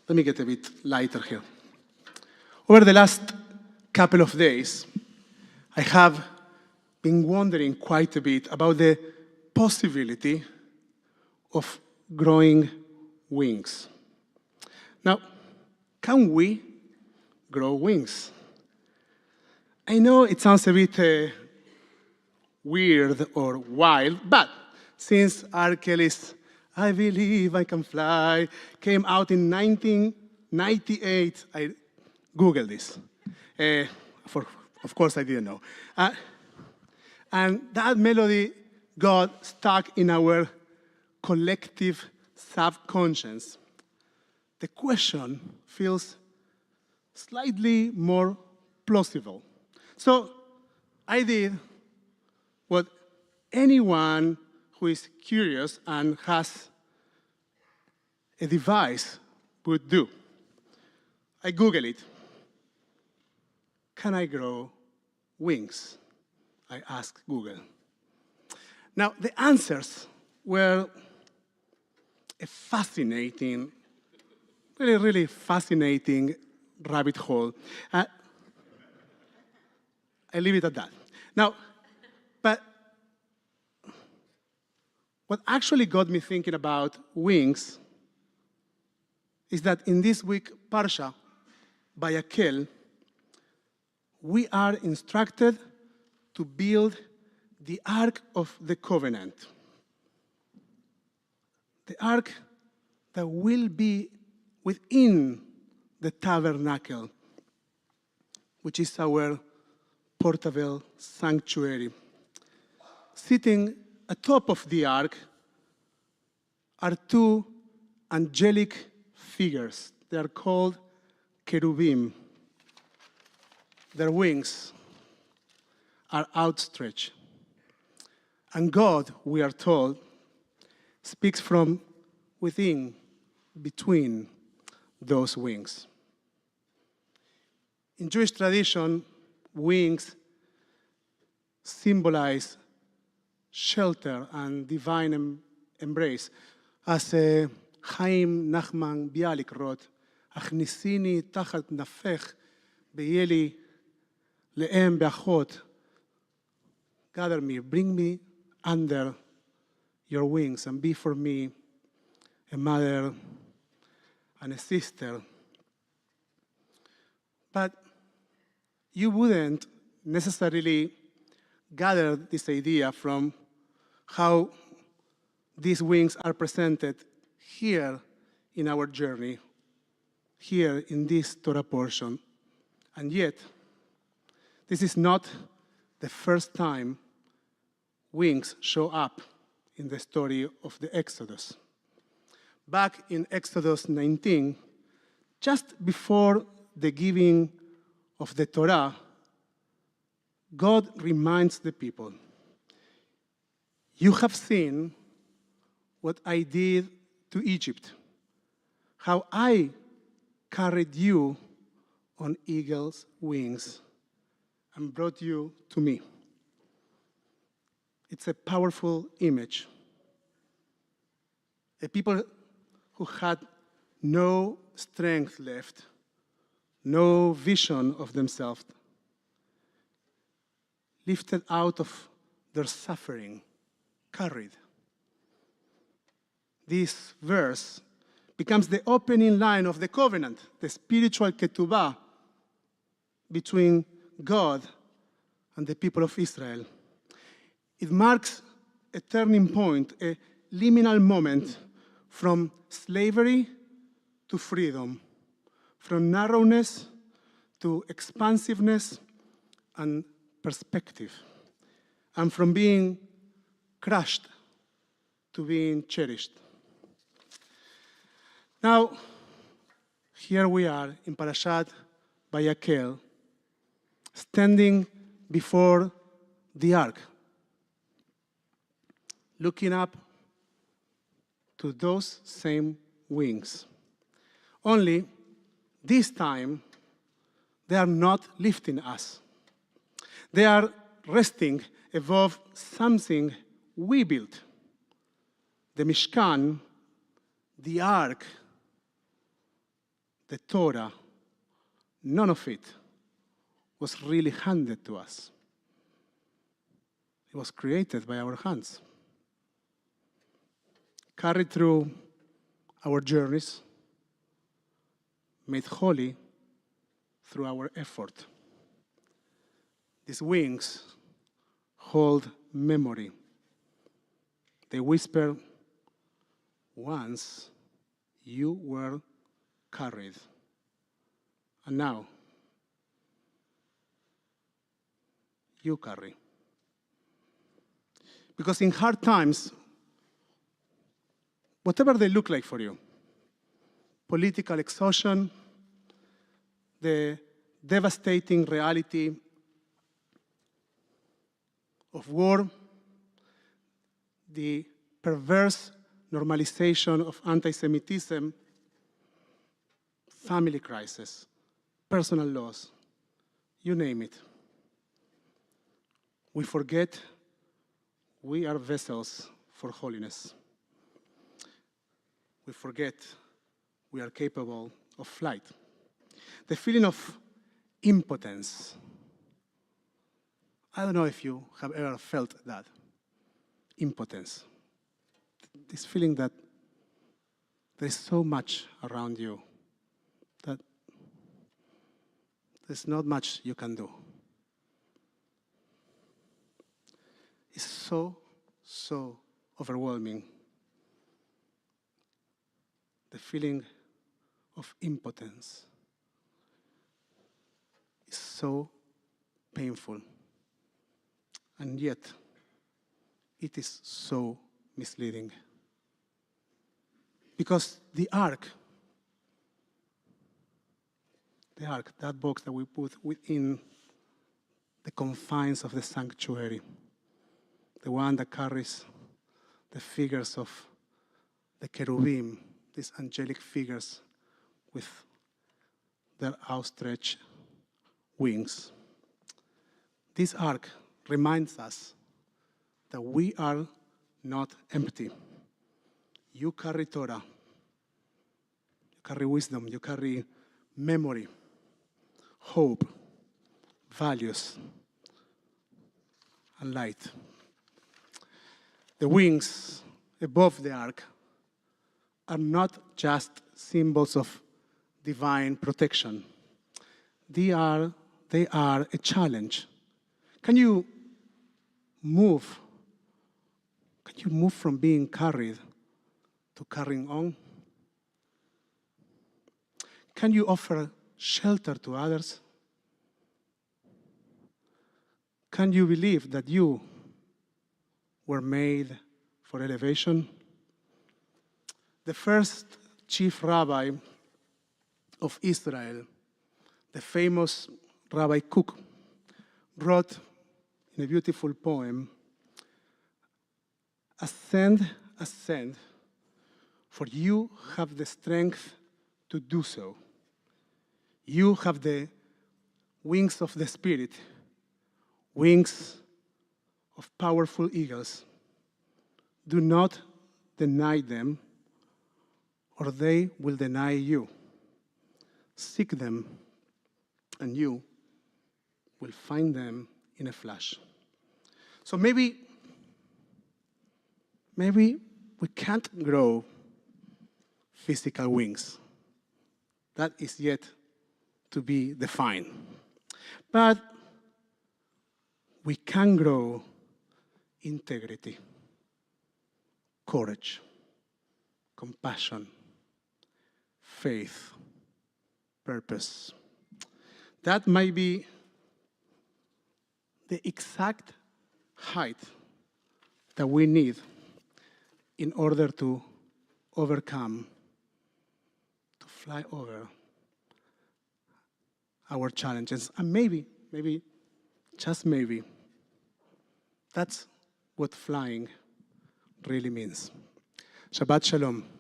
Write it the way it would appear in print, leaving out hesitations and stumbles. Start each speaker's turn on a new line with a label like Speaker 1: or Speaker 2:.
Speaker 1: Let me get a bit lighter here. Over the last couple of days, I have been wondering quite a bit about the possibility of growing wings. Now, can we grow wings? I know it sounds a bit weird or wild, but since R. Kelly's I Believe I Can Fly came out in 1998, I Googled this. Of course, I didn't know. And that melody got stuck in our collective subconscious. The question feels slightly more plausible. So I did what anyone who is curious and has a device would do. I Googled it. Can I grow wings? I asked Google. Now, the answers were a fascinating, really fascinating rabbit hole. I leave it at that. Now, but what actually got me thinking about wings is that in this week Parshat, Vayak'heil, we are instructed to build the Ark of the Covenant. The Ark that will be within the tabernacle, which is our portable sanctuary. Sitting atop of the Ark are two angelic figures. They are called cherubim. Their wings are outstretched. And God, we are told, speaks from within, between those wings. In Jewish tradition, wings symbolize shelter and divine embrace. As Chaim Nachman Bialik wrote, "Achnisini tachat nafech beyeli le'em be'achot." Gather me, bring me under your wings and be for me a mother and a sister. But you wouldn't necessarily gather this idea from how these wings are presented here in our journey, here in this Torah portion. And yet, this is not the first time wings show up in the story of the Exodus. Back in Exodus 19, just before the giving of the Torah, God reminds the people, "You have seen what I did to Egypt, how I carried you on eagle's wings and brought you to me." It's a powerful image. A people who had no strength left, no vision of themselves, lifted out of their suffering, carried. This verse becomes the opening line of the covenant, the spiritual ketubah between God and the people of Israel. It marks a turning point, a liminal moment from slavery to freedom, from narrowness to expansiveness and perspective, and from being crushed to being cherished. Now, here we are in Parshat Vayak'heil, standing before the ark, looking up to those same wings. Only this time, they are not lifting us. They are resting above something we built. The Mishkan, the ark, the Torah, none of it was really handed to us. It was created by our hands, carried through our journeys, made holy through our effort. These wings hold memory. They whisper, once you were carried, and now you carry. Because in hard times, whatever they look like for you, political exhaustion, the devastating reality of war, the perverse normalization of anti-Semitism, family crisis, personal loss, you name it. We forget we are vessels for holiness. We forget we are capable of flight. The feeling of impotence. I don't know if you have ever felt that. Impotence. This feeling that there is so much around you that there's not much you can do. It's so overwhelming. The feeling of impotence is so painful. And yet, it is so misleading. Because the ark, that box that we put within the confines of the sanctuary, the one that carries the figures of the cherubim, these angelic figures with their outstretched wings. This ark reminds us that we are not empty. You carry Torah, you carry wisdom, you carry memory, hope, values, and light. The wings above the ark are not just symbols of divine protection. They are a challenge. Can you move? Can you move from being carried to carrying on? Can you offer shelter to others? Can you believe that you were made for elevation? The first chief rabbi of Israel, the famous Rabbi Kook, wrote in a beautiful poem, "Ascend, ascend, for you have the strength to do so. You have the wings of the Spirit, wings of powerful eagles. Do not deny them, or they will deny you. Seek them, and you will find them in a flash." So maybe we can't grow physical wings. That is yet to be defined. But we can grow integrity, courage, compassion, faith, purpose. That might be the exact height that we need in order to overcome, to fly over our challenges. And maybe, just maybe, that's what flying really means. Shabbat Shalom.